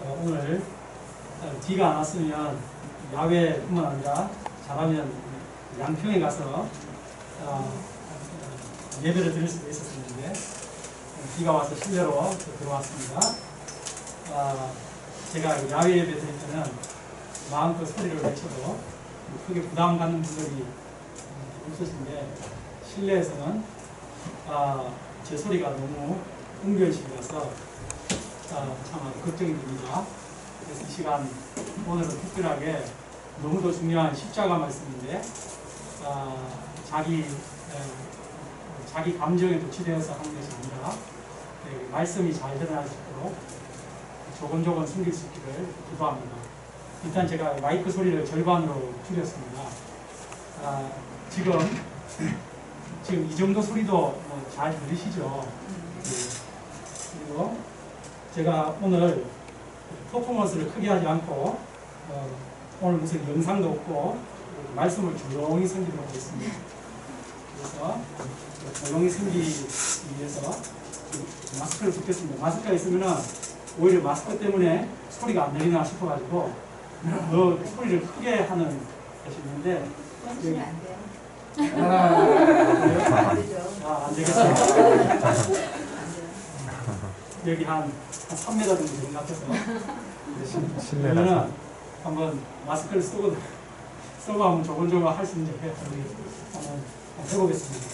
오늘 비가 안 왔으면 야외뿐만 아니라 잘하면 양평에 가서 예배를 드릴 수도 있었는데 비가 와서 실내로 들어왔습니다. 제가 야외 예배 드릴 때는 마음껏 소리를 외쳐도 크게 부담 갖는 분들이 없으신데 실내에서는 제 소리가 너무 웅변식이라서 참 걱정이 됩니다. 그래서 이 시간 오늘은 특별하게 너무도 중요한 십자가 말씀인데 자기 감정에 노출되어서 하는 것이 아니라 말씀이 잘 드러날 수 있도록 조곤조곤 숨길 수 있기를 기도합니다. 일단 제가 마이크 소리를 절반으로 줄였습니다. 지금 이 정도 소리도 잘 들으시죠? 그리고 제가 오늘 퍼포먼스를 크게 하지 않고 오늘 무슨 영상도 없고 말씀을 조용히 섬기도록 하겠습니다. 그래서 조용히 섬기기 위해서 마스크를 붙였습니다. 마스크가 있으면 오히려 마스크 때문에 소리가 안 들리나 싶어가지고 더 소리를 크게 하는 것이 있는데 여기 안 돼요. 안 되겠습니다. 여기 한 3m 정도 되는 것 같아서 그러면 한번 마스크를 쓰고 한번 조곤조곤 할 수 있는지 한번 해보겠습니다.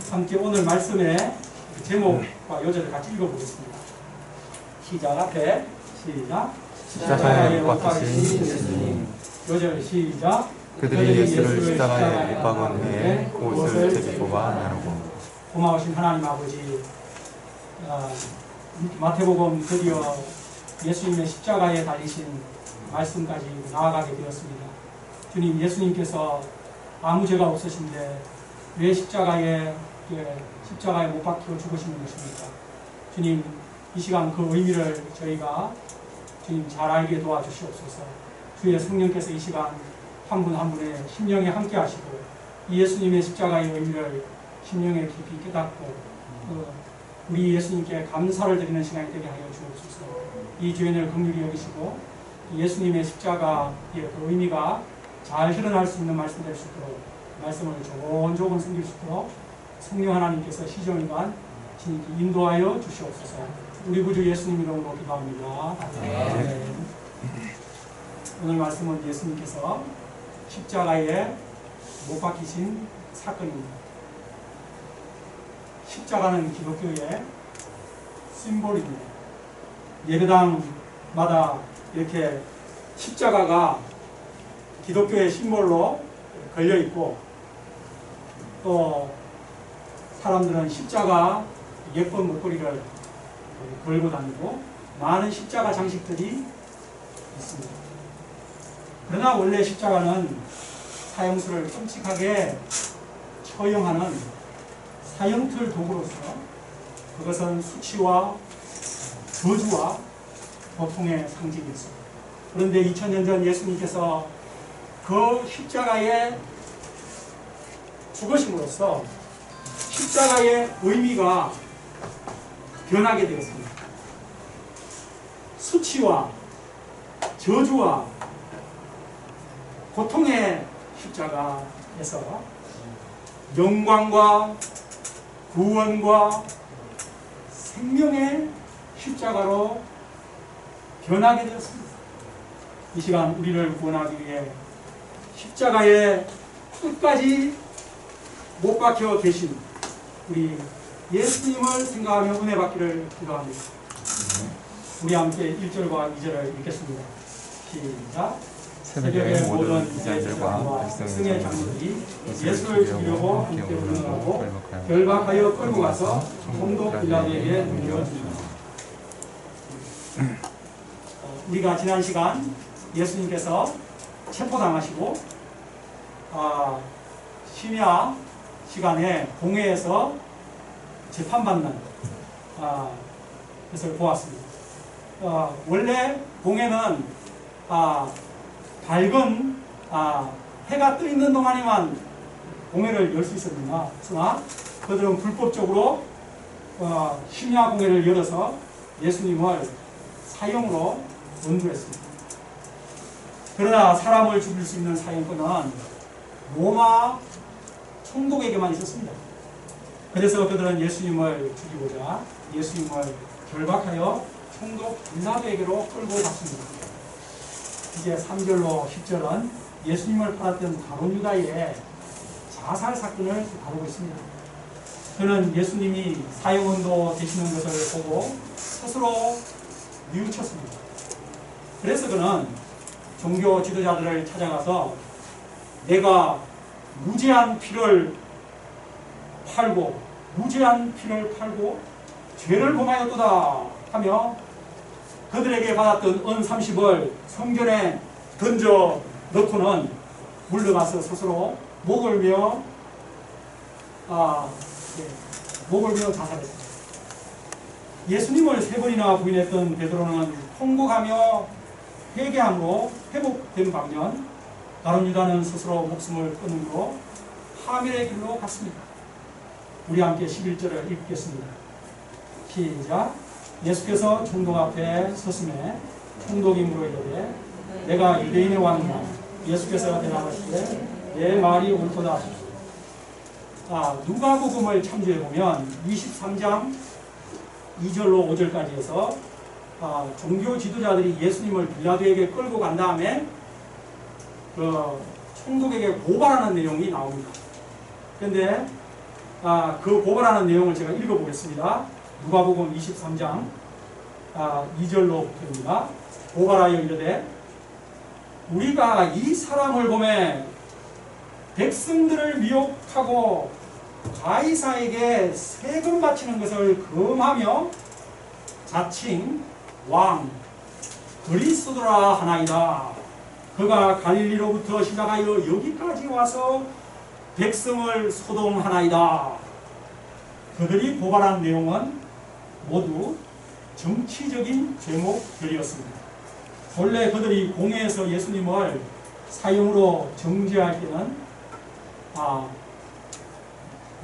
함께 오늘 말씀의 제목과 요절을 같이 읽어보겠습니다. 시작. 앞에 시작. 십자가에 못 박히신 예수님. 요절 시작. 그들이 예수를 십자가에 못 박은 후에 옷을 제비뽑아 나누고. 고마우신 하나님 아버지, 마태복음 드디어 예수님의 십자가에 달리신 말씀까지 나아가게 되었습니다. 주님, 예수님께서 아무 죄가 없으신데 왜 십자가에 못 박혀 죽으시는 것입니까? 주님, 이 시간 그 의미를 저희가 주님 잘 알게 도와주시옵소서. 주의 성령께서 이 시간 한 분 한 분의 심령에 함께 하시고 이 예수님의 십자가의 의미를 심령에 깊이 깨닫고 우리 예수님께 감사를 드리는 시간이 되게 하여 주옵소서. 이 죄인을 긍휼히 여기시고 예수님의 십자가의 그 의미가 잘 드러날 수 있는 말씀 될 수 있도록 말씀을 조곤조곤 숨길 수 있도록 성령 하나님께서 시종일관 인도하여 주시옵소서. 우리 구주 예수님 이름으로 기도합니다. 네. 오늘 말씀은 예수님께서 십자가에 못 박히신 사건입니다. 십자가는 기독교의 심볼입니다. 예배당마다 이렇게 십자가가 기독교의 심볼로 걸려있고 또 사람들은 십자가 예쁜 목걸이를 걸고 다니고 많은 십자가 장식들이 있습니다. 그러나 원래 십자가는 사형수를 끔찍하게 처형하는 사형틀 도구로서 그것은 수치와 저주와 고통의 상징이었습니다. 그런데 2000년 전 예수님께서 그 십자가에 죽으심으로써 십자가의 의미가 변하게 되었습니다. 수치와 저주와 고통의 십자가에서 영광과 구원과 생명의 십자가로 변하게 되었습니다. 이 시간 우리를 구원하기 위해 십자가에 끝까지 못 박혀 계신 우리 예수님을 생각하며 은혜 받기를 기도합니다. 우리 함께 1절과 2절을 읽겠습니다. 시작. 새벽에 모든 이자들과 백성의 장로들이 예수를 죽이려고 함께 운동하고 결박하여 끌고 가서 총독 빌라도에게 넘겨줍니다. 우리가 지난 시간 예수님께서 체포당하시고 심야 시간에 공회에서 재판받는 것을 보았습니다. 원래 공회는 밝은 해가 떠 있는 동안에만 공회를 열 수 있었으나 그들은 불법적으로 심야 공회를 열어서 예수님을 사형으로 원고했습니다. 그러나 사람을 죽일 수 있는 사형권은 로마 총독에게만 있었습니다. 그래서 그들은 예수님을 죽이고자 예수님을 결박하여 총독 빌라도에게로 끌고 갔습니다. 이제 3절로 10절은 예수님을 팔았던 가룟 유다의 자살 사건을 다루고 있습니다. 그는 예수님이 사형원도 되시는 것을 보고 스스로 뉘우쳤습니다. 그래서 그는 종교 지도자들을 찾아가서 내가 무죄한 피를 팔고 죄를 범하였도다 하며 그들에게 받았던 은 30을 성전에 던져 넣고는 물러가서 스스로 목을 베어 자살했습니다. 예수님을 3번이나 부인했던 베드로는 통곡하며 회개함으로 회복된 반면 가룟 유다는 스스로 목숨을 끊음으로 파멸의 길로 갔습니다. 우리 함께 11절을 읽겠습니다. 시작. 예수께서 총독 앞에 섰음에 총독이 물어 이르되 내가 유대인의 왕이냐. 예수께서 대답하시되 내 말이 옳도다 하십시오. 누가복음을 참조해보면 23장 2절로 5절까지 해서 종교 지도자들이 예수님을 빌라도에게 끌고 간 다음에 그 총독에게 고발하는 내용이 나옵니다. 그런데 그 고발하는 내용을 제가 읽어보겠습니다. 누가복음 23장 2절로부터입니다. 고발하여 이르되 우리가 이 사람을 보매 백성들을 미혹하고 가이사에게 세금 바치는 것을 금하며 자칭 왕 그리스도라 하나이다. 그가 갈릴리로부터 시작하여 여기까지 와서 백성을 소동하나이다. 그들이 고발한 내용은 모두 정치적인 제목들이었습니다. 본래 그들이 공회에서 예수님을 사형으로 정죄할 때는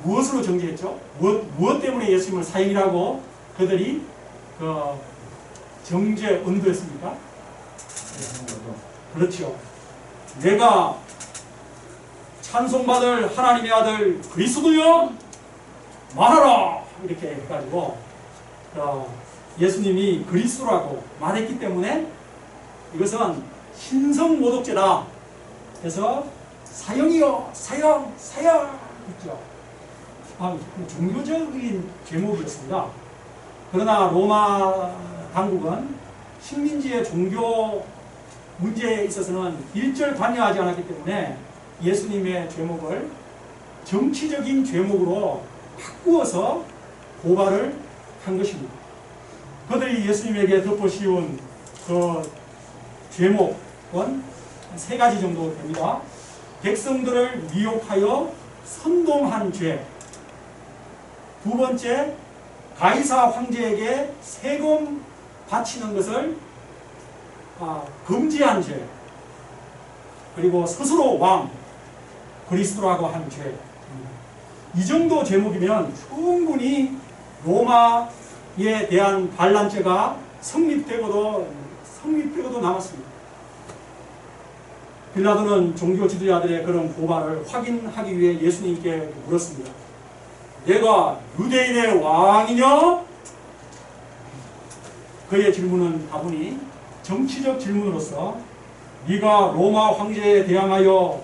무엇으로 정죄했죠? 무엇 때문에 예수님을 사형이라고 그들이 정죄 언도했습니까? 그렇죠. 내가 찬송받을 하나님의 아들 그리스도여 말하라 이렇게 해가지고 예수님이 그리스도라고 말했기 때문에 이것은 신성모독죄다. 그래서 사형이요 사형 있죠. 종교적인 제목이었습니다. 그러나 로마 당국은 식민지의 종교 문제에 있어서는 일절 관여하지 않았기 때문에 예수님의 죄목을 정치적인 죄목으로 바꾸어서 고발을 한 것입니다. 그들이 예수님에게 덮어씌운 그 죄목은 3가지 정도 됩니다. 백성들을 미혹하여 선동한 죄. 2번째, 가이사 황제에게 세금 바치는 것을 금지한 죄. 그리고 스스로 왕, 그리스도라고 한 죄. 이 정도 제목이면 충분히 로마에 대한 반란죄가 성립되고도 남았습니다. 빌라도는 종교 지도자들의 그런 고발을 확인하기 위해 예수님께 물었습니다. 내가 유대인의 왕이냐? 그의 질문은 다분히 정치적 질문으로서 네가 로마 황제에 대항하여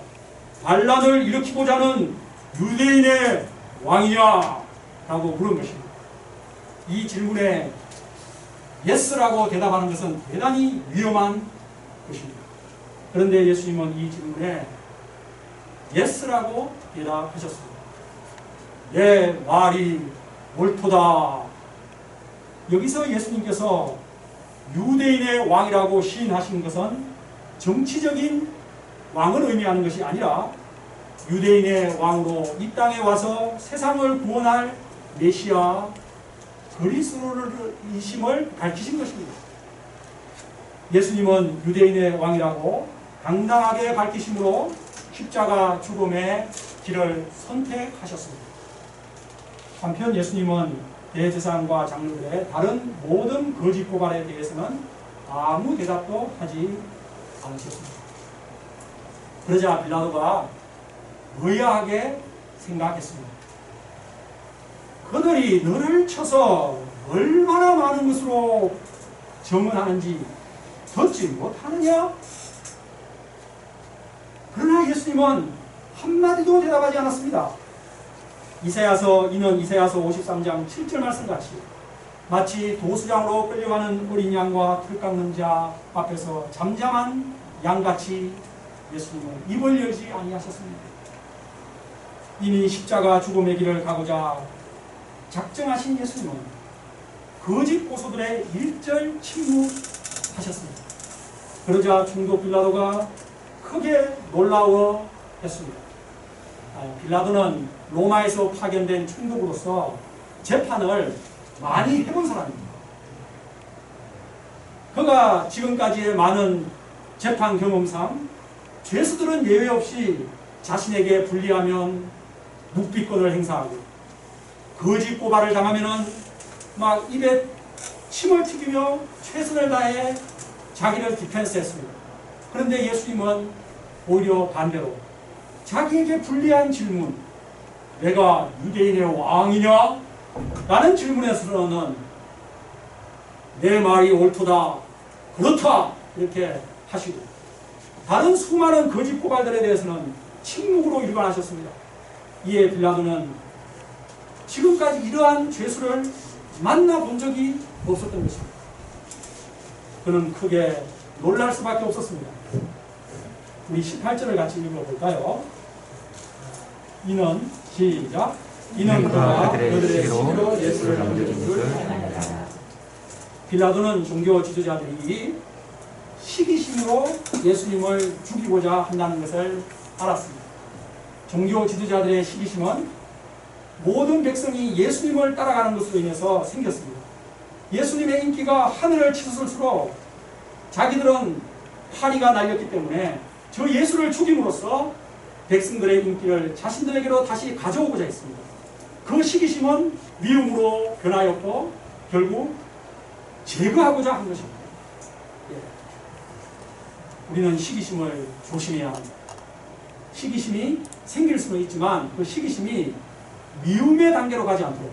반란을 일으키고자 하는 유대인의 왕이냐? 라고 물은 것입니다. 이 질문에 예스라고 대답하는 것은 대단히 위험한 것입니다. 그런데 예수님은 이 질문에 예스라고 대답하셨습니다. 내 말이 옳도다. 여기서 예수님께서 유대인의 왕이라고 시인하시는 것은 정치적인 왕을 의미하는 것이 아니라 유대인의 왕으로 이 땅에 와서 세상을 구원할 메시아 그리스도이심을 밝히신 것입니다. 예수님은 유대인의 왕이라고 당당하게 밝히심으로 십자가 죽음의 길을 선택하셨습니다. 한편 예수님은 대제사장과 장로들의 다른 모든 거짓 고발에 대해서는 아무 대답도 하지 않으셨습니다. 그러자 빌라도가 의아하게 생각했습니다. 그들이 너를 쳐서 얼마나 많은 것으로 정언하는지 듣지 못하느냐? 그러나 예수님은 한마디도 대답하지 않았습니다. 이는 이사야서 53장 7절 말씀같이 마치 도수장으로 끌려가는 어린 양과 틀 깎는 자 앞에서 잠잠한 양같이 예수님은 입을 열지 아니하셨습니다. 이미 십자가 죽음의 길을 가고자 작정하신 예수님은 거짓 고소들의 일절 침묵하셨습니다. 그러자 중도 빌라도가 크게 놀라워했습니다. 빌라도는 로마에서 파견된 총독으로서 재판을 많이 해본 사람입니다. 그가 지금까지의 많은 재판 경험상 죄수들은 예외 없이 자신에게 불리하면 묵비권을 행사하고 거짓 고발을 당하면은 막 입에 침을 튀기며 최선을 다해 자기를 디펜스했습니다. 그런데 예수님은 오히려 반대로 자기에게 불리한 질문, 내가 유대인의 왕이냐? 라는 질문에서는 내 말이 옳도다, 그렇다 이렇게 하시고 다른 수많은 거짓 고발들에 대해서는 침묵으로 일관하셨습니다. 이에 빌라도는 지금까지 이러한 죄수를 만나본 적이 없었던 것입니다. 그는 크게 놀랄 수밖에 없었습니다. 우리 18절을 같이 읽어볼까요? 이는 시작. 이는 그가 그들의 시기로 예수를 넘겨준 줄 알았다. 빌라도는 종교 지도자들이 시기심으로 예수님을 죽이고자 한다는 것을 알았습니다. 종교 지도자들의 시기심은 모든 백성이 예수님을 따라가는 것으로 인해서 생겼습니다. 예수님의 인기가 하늘을 치솟을수록 자기들은 파리가 날렸기 때문에 저 예수를 죽임으로써 백성들의 인기를 자신들에게로 다시 가져오고자 했습니다. 그 시기심은 미움으로 변하였고 결국 제거하고자 한 것입니다. 우리는 시기심을 조심해야 합니다. 시기심이 생길 수는 있지만 그 시기심이 미움의 단계로 가지 않도록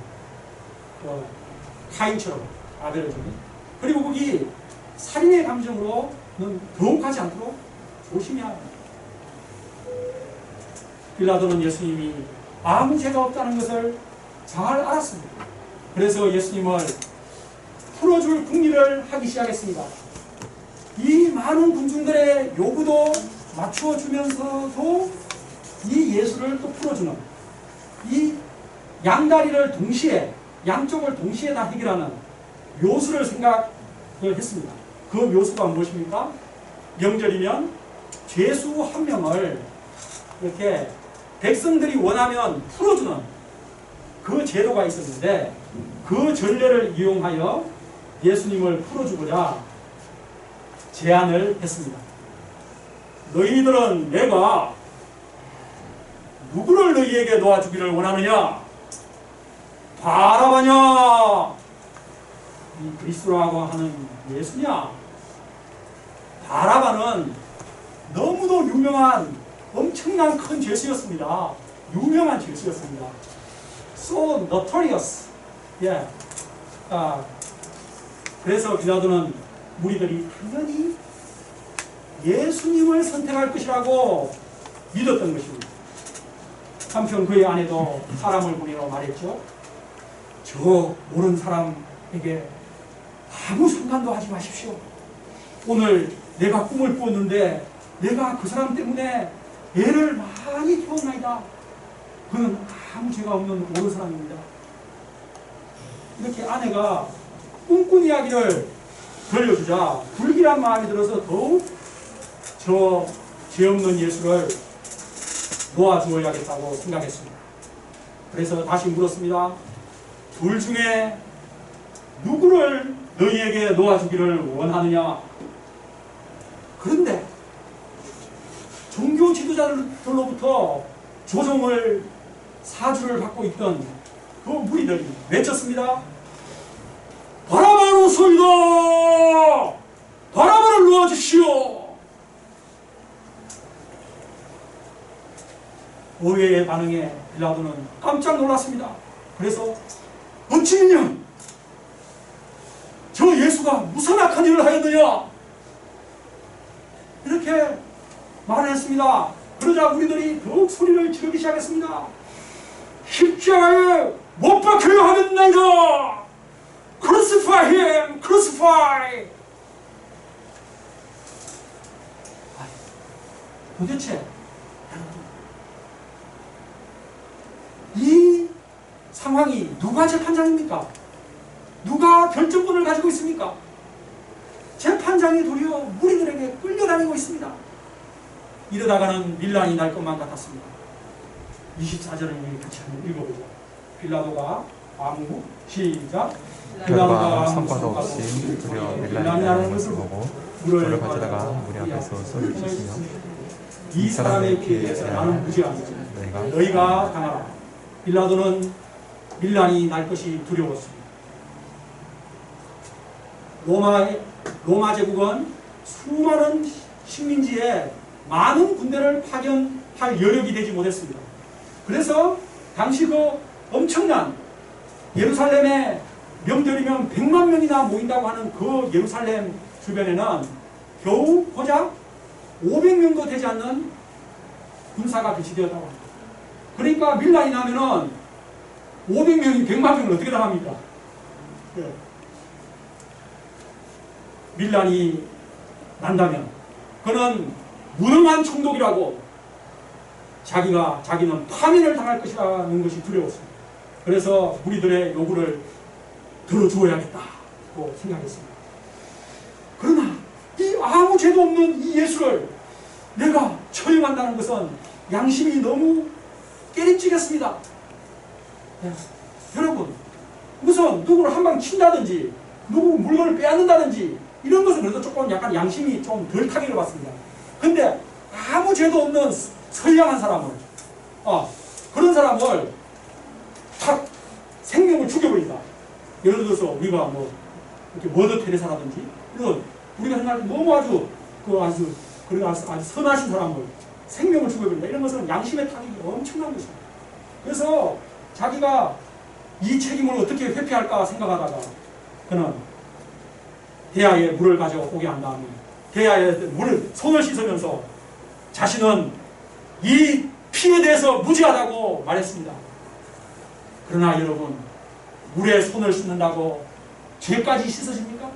카인처럼 아벨을 주니 그리고 거기 살인의 감정으로는 더욱 가지 않도록 조심해야 합니다. 빌라도는 예수님이 아무 죄가 없다는 것을 잘 알았습니다. 그래서 예수님을 풀어줄 궁리를 하기 시작했습니다. 이 많은 군중들의 요구도 맞춰주면서도 이 예수를 또 풀어주는 이 양다리를 동시에 양쪽을 동시에 다 해결하는 묘수를 생각을 했습니다. 그 묘수가 무엇입니까? 명절이면 죄수 한 명을 이렇게 백성들이 원하면 풀어주는 그 제도가 있었는데 그 전례를 이용하여 예수님을 풀어주고자 제안을 했습니다. 너희들은 내가 누구를 너희에게 놓아주기를 원하느냐? 바라바냐? 이 그리스도라고 하는 예수냐? 바라바는 너무도 유명한 엄청난 큰 죄수였습니다. 유명한 죄수였습니다. So notorious. 예. 그래서 빌라도는 무리들이 당연히 예수님을 선택할 것이라고 믿었던 것입니다. 한편 그의 아내도 사람을 보내러 말했죠. 저 모르는 사람에게 아무 상관도 하지 마십시오. 오늘 내가 꿈을 꾸었는데 내가 그 사람 때문에 애를 많이 키웠나이다. 그는 아무 죄가 없는 옳은 사람입니다. 이렇게 아내가 꿈꾼 이야기를 들려주자 불길한 마음이 들어서 더욱 저 죄 없는 예수를 놓아주어야겠다고 생각했습니다. 그래서 다시 물었습니다. 둘 중에 누구를 너희에게 놓아주기를 원하느냐? 그런데 종교 지도자들로부터 조종을 사주를 받고 있던 그 무리들이 외쳤습니다. 바라바로 소이다! 의외의 반응에 빌라도는 깜짝 놀랐습니다. 그래서 어찌미냐 저 예수가 무슨 악한 일을 하였느냐 이렇게 말을 했습니다. 그러자 우리들이 더욱 소리를 지르기 시작했습니다. 십자가에 못 박혀야 하겠나이다. Crucify him! Crucify! 도대체 이 상황이 누가 재판장입니까? 누가 결정권을 가지고 있습니까? 재판장이 도리어 무리들에게 끌려다니고 있습니다. 이러다가는 밀란이 날 것만 같았습니다. 24절을 같이 한번 읽어보죠. 빌라도가 아무 시작. 빌라도가 성과도 없이 드디어 밀란이 나는 것을 보고 물을 가져다가 무리 앞에서 소리를 치시며 이 사람의 피에 대해서 나는 무죄하노라. 너희가 당하라. 빌라도는 밀란이 날 것이 두려웠습니다. 로마 제국은 수많은 식민지에 많은 군대를 파견할 여력이 되지 못했습니다. 그래서 당시 그 엄청난 예루살렘에 명절이면 100만 명이나 모인다고 하는 그 예루살렘 주변에는 겨우 고작 500명도 되지 않는 군사가 배치되었다고 합니다. 그러니까 밀란이 나면은 500명이 100만 명을 어떻게 당합니까? 네. 밀란이 난다면 그는 무능한 총독이라고 자기는 파면을 당할 것이라는 것이 두려웠습니다. 그래서 무리들의 요구를 들어주어야겠다고 생각했습니다. 그러나 이 아무 죄도 없는 이 예수를 내가 처형한다는 것은 양심이 너무 깨림직했습니다. 네. 여러분 무슨 누구를 한 방 친다든지 누구 물건을 빼앗는다든지 이런 것은 그래도 조금 약간 양심이 좀 덜 타기를 받습니다. 근데 아무 죄도 없는 선량한 사람을 그런 사람을 탁 생명을 죽여버린다. 예를 들어서 우리가 뭐 이렇게 머더 테레사라든지 이런 우리가 생각할 때 너무 아주 선하신 사람을 생명을 죽여버린다. 이런 것은 양심의 타격이 엄청난 것입니다. 그래서 자기가 이 책임을 어떻게 회피할까 생각하다가 그는 대야에 물을 가져오게 한 다음에 대야에 손을 씻으면서 자신은 이 피에 대해서 무죄하다고 말했습니다. 그러나 여러분 물에 손을 씻는다고 죄까지 씻어집니까?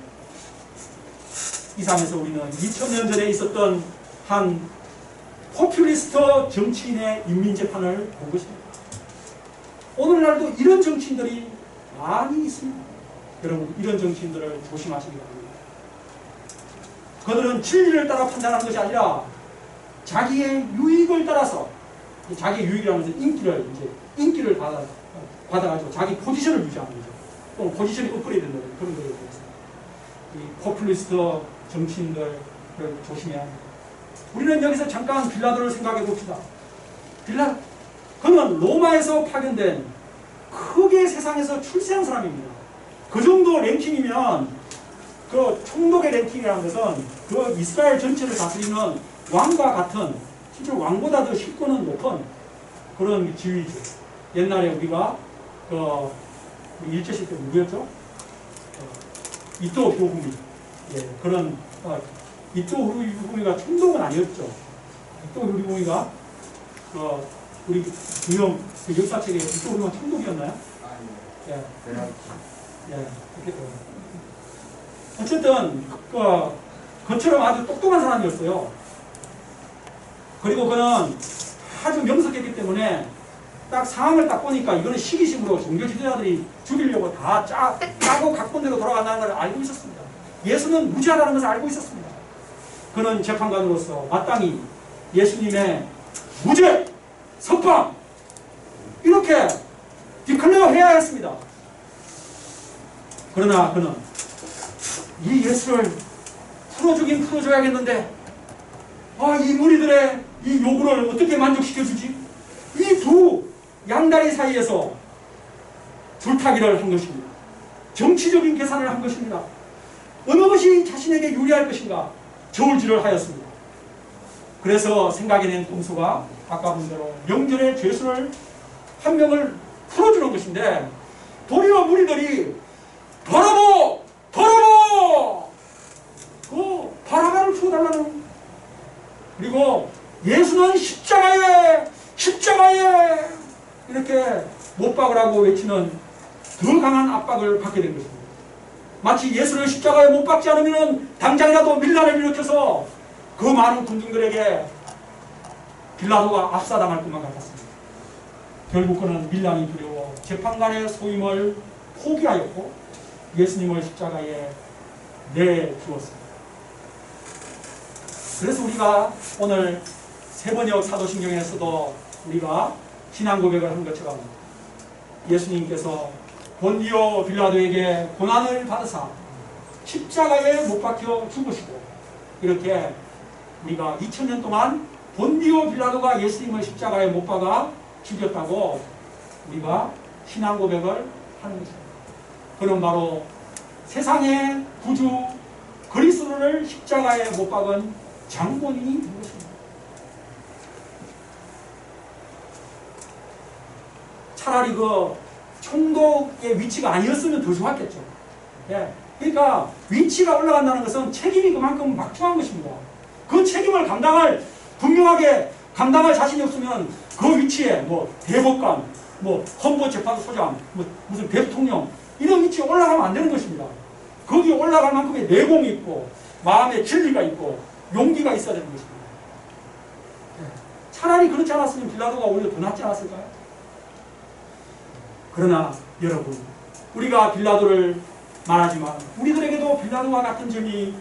이 상에서 우리는 2000년 전에 있었던 한 포퓰리스트 정치인의 인민재판을 본 것입니다. 오늘날도 이런 정치인들이 많이 있습니다. 여러분 이런 정치인들을 조심하시기 바랍니다. 그들은 진리를 따라 판단하는 것이 아니라 자기의 유익을 따라서 자기의 유익이라는 것은 인기를 받아가지고 자기 포지션을 유지하는 거죠. 또는 포지션이 업그레이드 된다는 그런 거에 대해서 이 포퓰리스트 정치인들을 조심해야 합니다. 우리는 여기서 잠깐 빌라도를 생각해 봅시다. 그는 로마에서 파견된 크게 세상에서 출세한 사람입니다. 그 정도 랭킹이면 그 총독의 랭킹이라는 것은 그 이스라엘 전체를 다스리는 왕과 같은 실제로 왕보다 더 실권은 높은 그런 지위죠. 옛날에 우리가 일제시대 때 누구였죠? 이토 히로부미. 예, 그런 이토 히로부미가 총독은 아니었죠. 이토 히로부미가 우리 유형 역사책에 이토 히로부미가 총독이었나요? 예. 예, 그렇게 어쨌든 그처럼 아주 똑똑한 사람이었어요. 그리고 그는 아주 명석했기 때문에 딱 상황을 딱 보니까 이거는 시기심으로 종교 지도자들이 죽이려고 다 짜고 각본대로 돌아간다는 걸 알고 있었습니다. 예수는 무죄하다는 것을 알고 있었습니다. 그는 재판관으로서 마땅히 예수님의 무죄, 석방 이렇게 디클레어 해야 했습니다. 그러나 그는 이 예수를 풀어주긴 풀어줘야겠는데 이 무리들의 이 요구를 어떻게 만족시켜주지? 이 두 양다리 사이에서 줄타기를 한 것입니다. 정치적인 계산을 한 것입니다. 어느 것이 자신에게 유리할 것인가 저울질을 하였습니다. 그래서 생각해낸 동서가 아까 본 대로 명절의 죄수를 한 명을 풀어주는 것인데 도리어 무리들이 바라보! 바라보! 그 바라바를 풀어달라는, 그리고 예수는 십자가에 십자가에 이렇게 못 박으라고 외치는 더 강한 압박을 받게 된 것입니다. 마치 예수를 십자가에 못 박지 않으면 당장이라도 밀란을 일으켜서 그 많은 군중들에게 빌라도가 압사당할 것만 같았습니다. 결국 그는 밀란이 두려워 재판관의 소임을 포기하였고 예수님을 십자가에 내주었습니다. 그래서 우리가 오늘 세번역 사도신경에서도 우리가 신앙 고백을 한 것처럼 예수님께서 본디오 빌라도에게 고난을 받으사 십자가에 못 박혀 죽으시고, 이렇게 우리가 2000년 동안 본디오 빌라도가 예수님을 십자가에 못 박아 죽였다고 우리가 신앙 고백을 하는 것입니다. 그는 바로 세상의 구주 그리스도를 십자가에 못 박은 장본인이 된 것입니다. 차라리 그 총독의 위치가 아니었으면 더 좋았겠죠. 예. 그러니까 위치가 올라간다는 것은 책임이 그만큼 막중한 것입니다. 그 책임을 분명하게 감당할 자신이 없으면 그 위치에 뭐 대법관, 뭐 헌법재판소장, 뭐 무슨 대통령 이런 위치에 올라가면 안 되는 것입니다. 거기 올라갈 만큼의 내공이 있고 마음의 진리가 있고 용기가 있어야 되는 것입니다. 차라리 그렇지 않았으면 빌라도가 오히려 더 낫지 않았을까요? 그러나 여러분, 우리가 빌라도를 말하지만 우리들에게도 빌라도와 같은 점이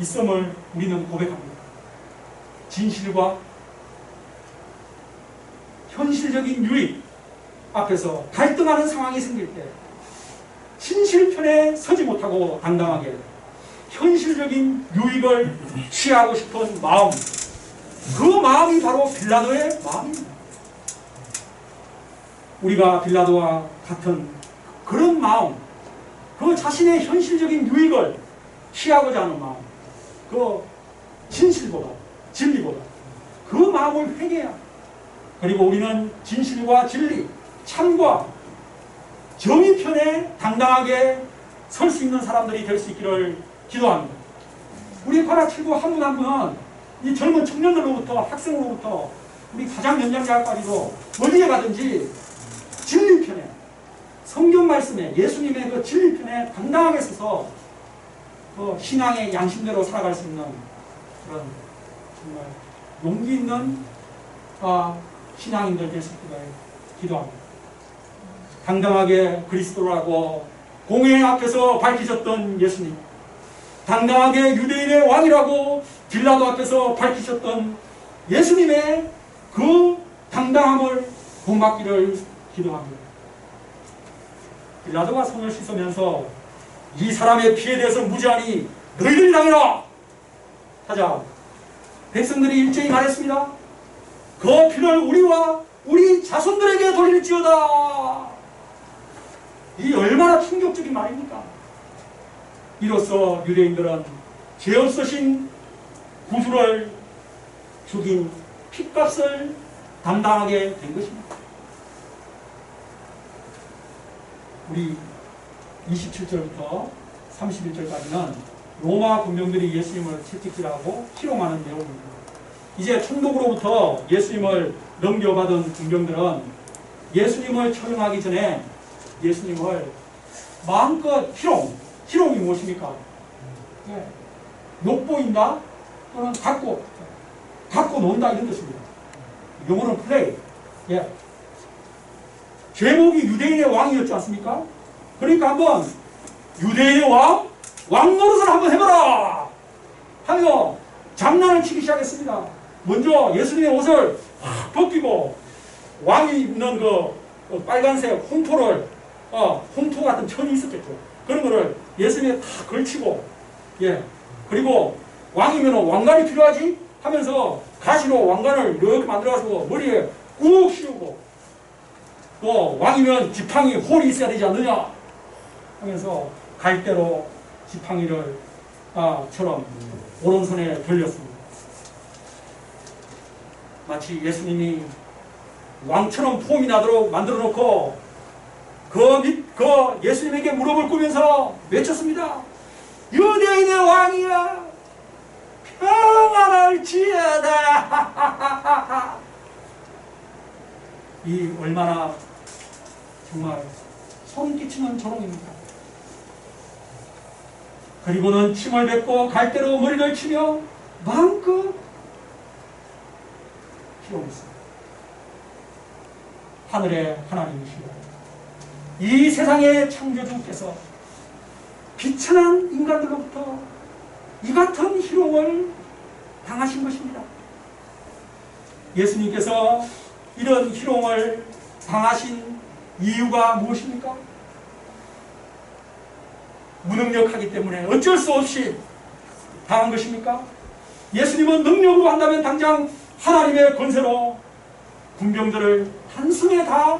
있음을 우리는 고백합니다. 진실과 현실적인 유익 앞에서 갈등하는 상황이 생길 때 진실편에 서지 못하고 당당하게 현실적인 유익을 취하고 싶은 마음, 그 마음이 바로 빌라도의 마음입니다. 우리가 빌라도와 같은 그런 마음, 그 자신의 현실적인 유익을 취하고자 하는 마음, 그 진실보다 진리보다 그 마음을 회개해야 합니다. 그리고 우리는 진실과 진리, 참과 정의 편에 당당하게 설 수 있는 사람들이 될 수 있기를 기도합니다. 우리 파라칠구 한 분 한 분은 이 젊은 청년들로부터 학생으로부터 우리 가장 연장자까지도 어디에 가든지 진리 편에, 성경 말씀에, 예수님의 그 진리 편에 당당하게 서서 그 신앙의 양심대로 살아갈 수 있는 그런 정말 용기 있는 신앙인들 될 수 있기를 기도합니다. 당당하게 그리스도라고 공회 앞에서 밝히셨던 예수님, 당당하게 유대인의 왕이라고 빌라도 앞에서 밝히셨던 예수님의 그 당당함을 본받기를 기도합니다. 빌라도가 손을 씻으면서 이 사람의 피에 대해서 무죄하니 너희들이 당해라 하자 백성들이 일제히 말했습니다. 그 피를 우리와 우리 자손들에게 돌릴지어다. 이 얼마나 충격적인 말입니까? 이로써 유대인들은 죄 없으신 구주를 죽인 핏값을 담당하게 된 것입니다. 우리 27절부터 31절까지는 로마 군병들이 예수님을 채찍질하고 희롱하는 내용입니다. 이제 총독으로부터 예수님을 넘겨받은 군병들은 예수님을 처형하기 전에 예수님을 마음껏 희롱이 무엇입니까? 욕보인다 또는 갖고 논다 이런 뜻입니다. 용어는 플레이. 제목이 유대인의 왕이었지 않습니까? 그러니까 한번 유대인의 왕 노릇을 한번 해봐라 하며 장난을 치기 시작했습니다. 먼저 예수님의 옷을 확 벗기고 왕이 입는 그 빨간색 홍토를 홍토 같은 천이 있었겠죠. 그런 거를 예수님에 다 걸치고, 그리고 왕이면 왕관이 필요하지 하면서 가시로 왕관을 이렇게 만들어가지고 머리에 꾹 씌우고, 또 왕이면 지팡이 홀이 있어야 되지 않느냐 하면서 갈대로 지팡이를 처럼 오른손에 들렸습니다. 마치 예수님이 왕처럼 폼이 나도록 만들어 놓고 그 예수님에게 무릎을 꿇으면서 외쳤습니다. 유대인의 왕이야, 평안을 지어다. 이 얼마나 정말 소름 끼치는 조롱입니다. 그리고는 침을 뱉고 갈대로 머리를 치며 마음껏 희롱했습니다. 하늘의 하나님이시여, 이 세상의 창조주께서 비천한 인간들로부터 이 같은 희롱을 당하신 것입니다. 예수님께서 이런 희롱을 당하신 이유가 무엇입니까? 무능력하기 때문에 어쩔 수 없이 당한 것입니까? 예수님은 능력으로 한다면 당장 하나님의 권세로 군병들을 한숨에 다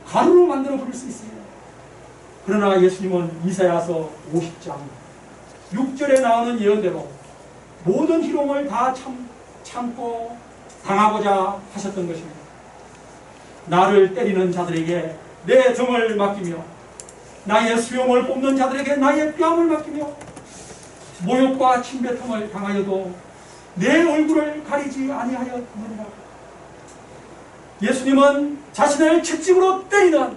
가루로 만들어 버릴 수 있습니다. 그러나 예수님은 이사야서 50장 6절에 나오는 예언대로 모든 희롱을 다 참고 당하고자 하셨던 것입니다. 나를 때리는 자들에게 내 등을 맡기며 나의 수염을 뽑는 자들에게 나의 뺨을 맡기며 모욕과 침뱉음을 당하여도 내 얼굴을 가리지 아니하였느니라. 예수님은 자신을 채찍으로 때리는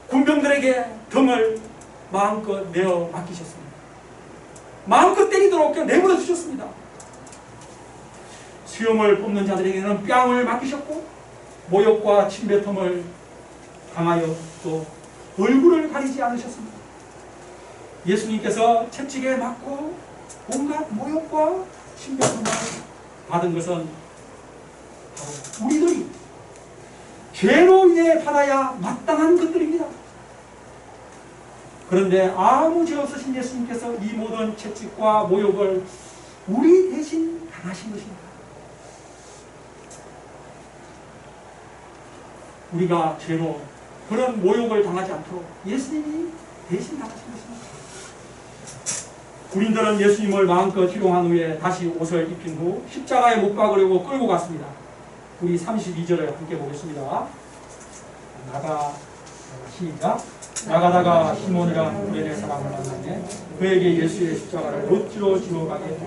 군병들에게 등을 마음껏 내어 맡기셨습니다. 마음껏 때리도록 내버려 두셨습니다. 수염을 뽑는 자들에게는 뺨을 맡기셨고 모욕과 침뱉음을 당하여 또 얼굴을 가리지 않으셨습니다. 예수님께서 채찍에 맞고 온갖 모욕과 침뱉음을 받은 것은 바로 우리들이 죄로 인해 받아야 마땅한 것들입니다. 그런데 아무 죄 없으신 예수님께서 이 모든 채찍과 모욕을 우리 대신 당하신 것입니다. 우리가 죄로 그런 모욕을 당하지 않도록 예수님이 대신 당하신 것입니다. 군인들은 예수님을 마음껏 희롱한 후에 다시 옷을 입힌 후 십자가에 못 박으려고 끌고 갔습니다. 우리 32절을 함께 보겠습니다. 시작. 나가다가 시몬이란 구레네 사람을 만났네. 그에게 예수의 십자가를 억지로 지워가게 했다.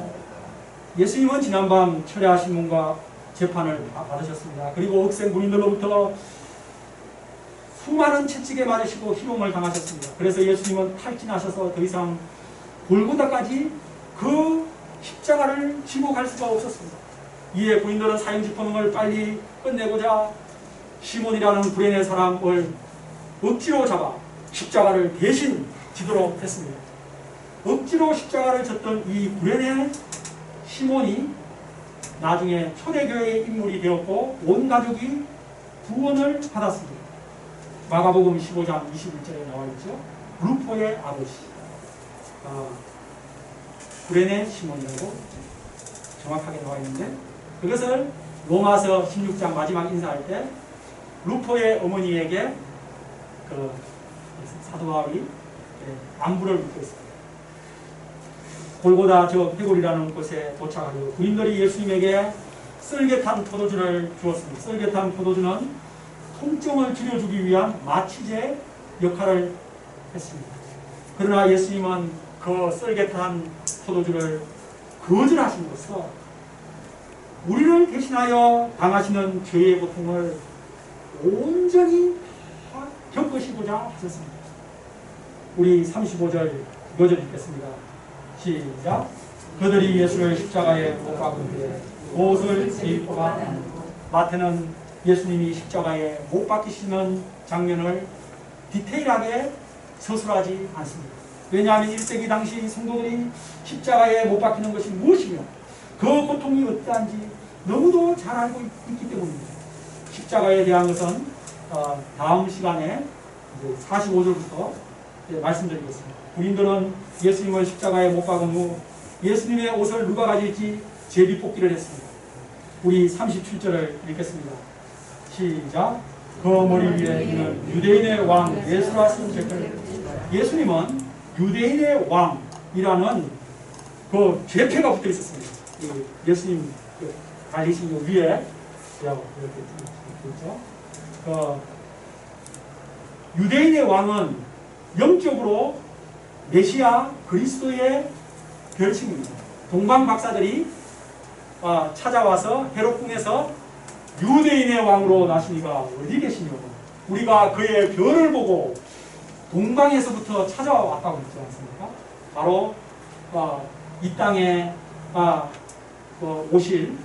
예수님은 지난밤 철야 신문과 재판을 받으셨습니다. 그리고 억센 군인들로부터 수많은 채찍에 맞으시고 희롱을 당하셨습니다. 그래서 예수님은 탈진하셔서 더 이상 골고다까지 그 십자가를 지고 갈 수가 없었습니다. 이에 군인들은 사형집행을 빨리 끝내고자 시몬이라는 구레네 사람을 억지로 잡아 십자가를 대신 지도록 했습니다. 억지로 십자가를 졌던 이 구레네 시몬이 나중에 초대교회의 인물이 되었고 온 가족이 구원을 받았습니다. 마가복음 15장 21절에 나와 있죠. 루포의 아버지 구레네 시몬이라고 정확하게 나와 있는데, 그것을 로마서 16장 마지막 인사할 때 루포의 어머니에게 그 사도 바울이 안부를 묻고 있습니다. 골고다 저 페골이라는 곳에 도착하여 군인들이 예수님에게 썰개탄 포도주를 주었습니다. 썰개탄 포도주는 통증을 줄여주기 위한 마취제 역할을 했습니다. 그러나 예수님은 그 썰개탄 포도주를 거절하심으로써 우리를 대신하여 당하시는 죄의 고통을 온전히 겪으시고자 하셨습니다. 우리 35절 이어져 읽겠습니다. 시작. 그들이 예수를 십자가에 못 박은 뒤에 옷을 입고가 마태는 예수님이 십자가에 못 박히시는 장면을 디테일하게 서술하지 않습니다. 왜냐하면 1세기 당시 성도들이 십자가에 못 박히는 것이 무엇이며 그 고통이 어떠한지 너무도 잘 알고 있기 때문입니다. 십자가에 대한 것은 다음 시간에 45절부터 말씀드리겠습니다. 군인들은 예수님을 십자가에 못 박은 후 예수님의 옷을 누가 가질지 제비뽑기를 했습니다. 우리 37절을 읽겠습니다. 시작. 그 머리 위에 있는 유대인의 왕 예수라 쓴 죄패를, 예수님은 유대인의 왕이라는 그 죄패가 붙어 있었습니다. 예수님 달리신 그 위에 이렇게 있죠. 유대인의 왕은 영적으로 메시아 그리스도의 별칭입니다. 동방 박사들이 찾아와서 헤롯궁에서 유대인의 왕으로 나시니가 어디 계시냐고, 우리가 그의 별을 보고 동방에서부터 찾아왔다고 했지 않습니까? 바로 이 땅에 오실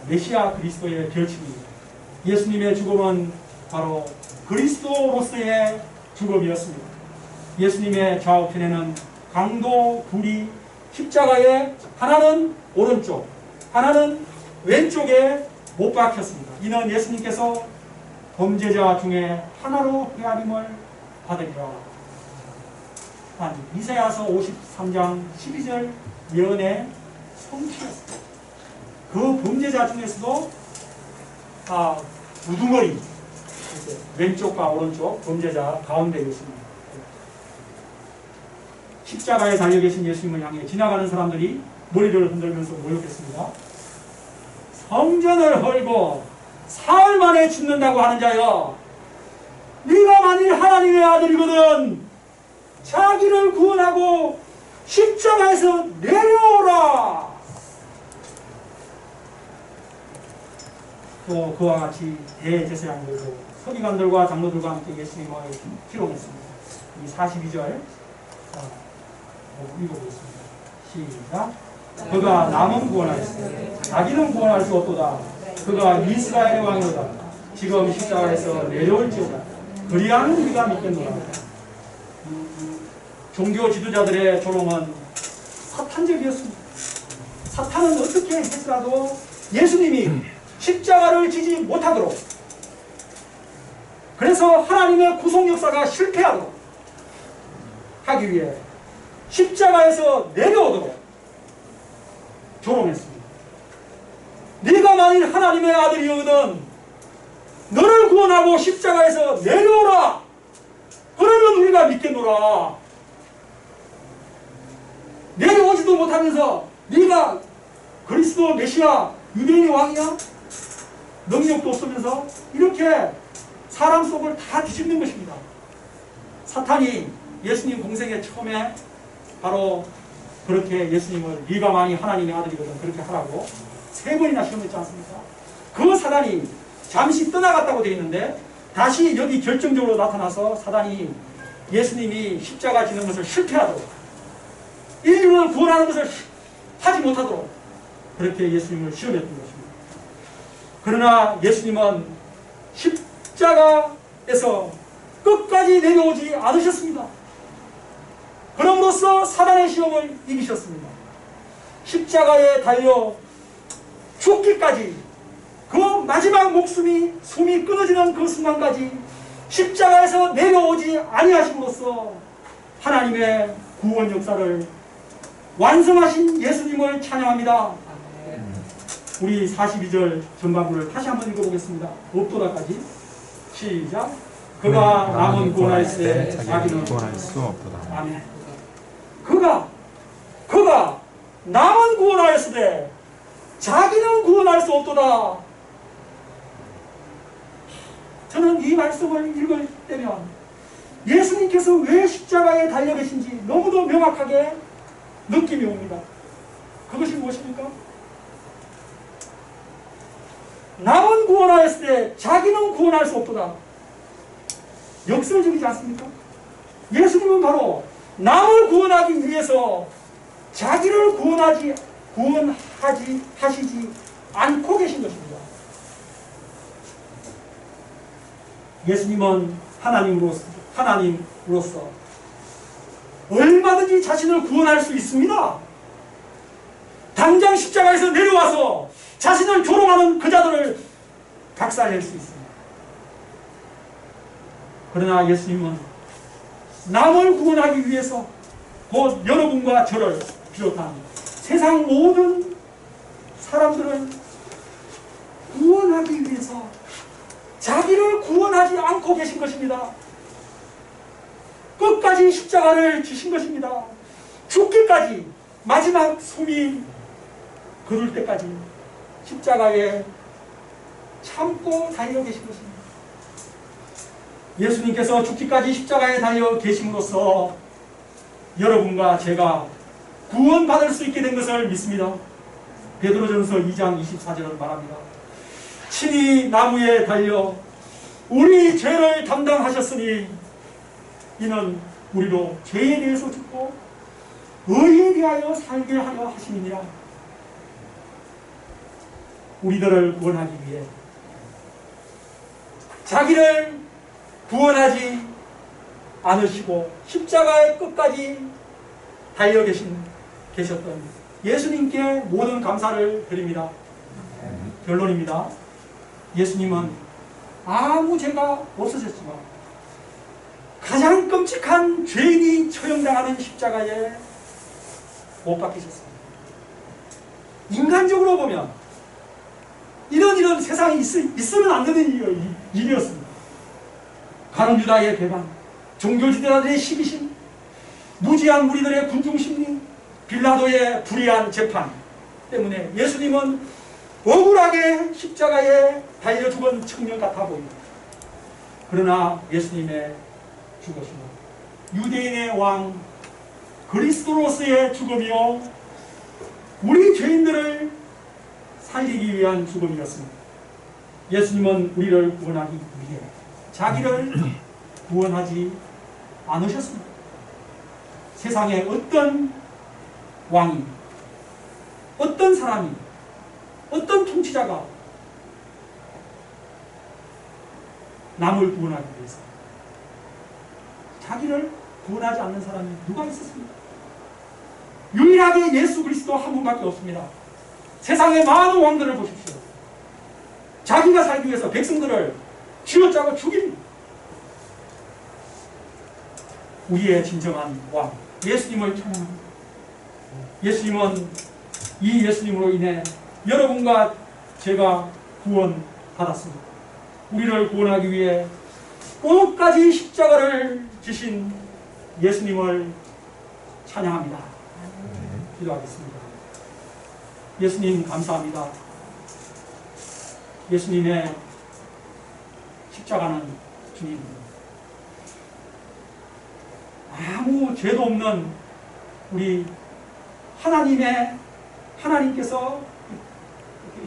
메시아 그리스도의 별칭입니다. 예수님의 죽음은 바로 그리스도로서의 죽음이었습니다. 예수님의 좌우편에는 강도 둘이 십자가에 하나는 오른쪽, 하나는 왼쪽에 못 박혔습니다. 이는 예수님께서 범죄자 중에 하나로 헤아림을 받으리라. 이사야서 53장 12절 예언의 성취였습니다. 그 범죄자 중에서도 우두머리, 왼쪽과 오른쪽 범죄자 가운데 있습니다. 십자가에 달려 계신 예수님을 향해 지나가는 사람들이 머리를 흔들면서 모욕했습니다. 성전을 헐고 사흘 만에 죽는다고 하는 자여, 네가 만일 하나님의 아들이거든 자기를 구원하고 십자가에서 내려오라. 또 그와 같이 대제사장들도 서기관들과 장로들과 함께 예수님을 희롱했습니다. 이 42절 읽어보겠습니다. 시작. 그가 남은 구원하였으되 자기는 구원할 수 없도다. 그가 이스라엘의 왕이로다. 지금 십자가에서 내려올지어다. 그리하는 우리가 믿겠노라. 종교 지도자들의 조롱은 사탄적이었습니다. 사탄은 어떻게 했더라도 예수님이 십자가를 지지 못하도록, 그래서 하나님의 구속 역사가 실패하도록 하기 위해 십자가에서 내려오도록 조롱했습니다. 네가 만일 하나님의 아들이거든 너를 구원하고 십자가에서 내려오라. 그러면 우리가 믿겠노라. 내려오지도 못하면서 네가 그리스도 메시아 유대인의 왕이야? 능력도 없으면서 이렇게 사람 속을 다 뒤집는 것입니다. 사탄이 예수님 공생의 처음에 바로 그렇게 예수님을 네가 만일 하나님의 아들이거든 그렇게 하라고 3번이나 시험했지 않습니까? 그 사단이 잠시 떠나갔다고 되어 있는데 다시 여기 결정적으로 나타나서 사단이 예수님이 십자가 지는 것을 실패하도록, 인류를 구원하는 것을 하지 못하도록 그렇게 예수님을 시험했던 것입니다. 그러나 예수님은 십자가에서 끝까지 내려오지 않으셨습니다. 그럼으로써 사단의 시험을 이기셨습니다. 십자가에 달려 죽기까지, 그 마지막 숨이 끊어지는 그 순간까지 십자가에서 내려오지 아니하심으로써 하나님의 구원 역사를 완성하신 예수님을 찬양합니다. 우리 42절 전반부를 다시 한번 읽어보겠습니다. 없도다까지. 시작. 그가 남은 구원하였으되 자기는 구원할 수 없도다. 아멘. 그가 남은 구원하였으되 자기는 구원할 수 없도다. 저는 이 말씀을 읽을 때면 예수님께서 왜 십자가에 달려 계신지 너무도 명확하게 느낌이 옵니다. 그것이 무엇입니까? 남은 구원하였을 때 자기는 구원할 수 없도다. 역설적이지 않습니까? 예수님은 바로 남을 구원하기 위해서 자기를 구원하시지 않고 계신 것입니다. 예수님은 하나님으로서 얼마든지 자신을 구원할 수 있습니다. 당장 십자가에서 내려와서 자신을 조롱하는 그 자들을 박살낼 수 있습니다. 그러나 예수님은 남을 구원하기 위해서 곧 여러분과 저를 비롯한 세상 모든 사람들을 구원하기 위해서 자기를 구원하지 않고 계신 것입니다. 끝까지 십자가를 지신 것입니다. 죽기까지, 마지막 숨이 거둘 때까지 십자가에 참고 달려 계신 것입니다. 예수님께서 죽기까지 십자가에 달려 계심으로써 여러분과 제가 구원받을 수 있게 된 것을 믿습니다. 베드로전서 2장 24절은 말합니다. 친히 나무에 달려 우리 죄를 담당하셨으니 이는 우리로 죄에 대해서 죽고 의에 대하여 살게 하려 하심이니라. 우리들을 구원하기 위해 자기를 구원하지 않으시고 십자가의 끝까지 달려 계셨던 예수님께 모든 감사를 드립니다. 결론입니다. 예수님은 아무 죄가 없으셨지만 가장 끔찍한 죄인이 처형당하는 십자가에 못 박히셨습니다. 인간적으로 보면 이런 세상에 있으면 안 되는 일이었습니다. 가룟유다의 배반, 종교지도자들의 시기심, 무지한 무리들의 군중심리, 빌라도의 불의한 재판 때문에 예수님은 억울하게 십자가에 달려 죽은 청년 같아 보입니다. 그러나 예수님의 죽으심은 유대인의 왕 그리스도로서의 죽음이요 우리 죄인들을 살리기 위한 죽음이었습니다. 예수님은 우리를 구원하기 위해 자기를 구원하지 않으셨습니다. 세상에 어떤 왕이, 어떤 사람이, 어떤 통치자가 남을 구원하기 위해서 자기를 구원하지 않는 사람이 누가 있었습니까? 유일하게 예수 그리스도 한 분밖에 없습니다. 세상의 많은 왕들을 보십시오. 자기가 살기 위해서 백성들을 쥐어짜고 죽입니다. 우리의 진정한 왕 예수님을 찬양합니다. 예수님은 이 예수님으로 인해 여러분과 제가 구원받았습니다. 우리를 구원하기 위해 끝까지 십자가를 지신 예수님을 찬양합니다. 기도하겠습니다. 예수님 감사합니다. 예수님의 십자가는 주님 아무 죄도 없는 우리 하나님께서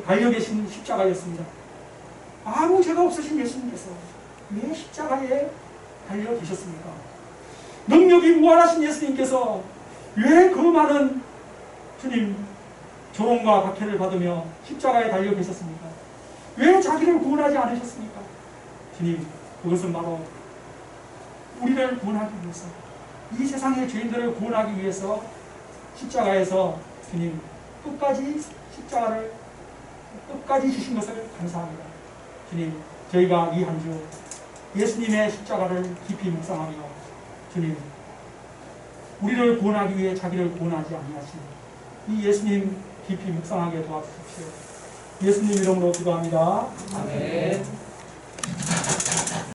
달려 계신 십자가였습니다. 아무 죄가 없으신 예수님께서 왜 십자가에 달려 계셨습니까? 능력이 무한하신 예수님께서 왜 그 많은 주님 조롱과 박해를 받으며 십자가에 달려 계셨습니까? 왜 자기를 구원하지 않으셨습니까? 주님, 그것은 바로 우리를 구원하기 위해서, 이 세상의 죄인들을 구원하기 위해서 십자가에서 주님 끝까지 십자가를 끝까지 주신 것을 감사합니다. 주님, 저희가 이 한 주 예수님의 십자가를 깊이 묵상하며 주님, 우리를 구원하기 위해 자기를 구원하지 아니하신 이 예수님 깊이 묵상하게 도와주십시오. 예수님 이름으로 기도합니다. 아멘.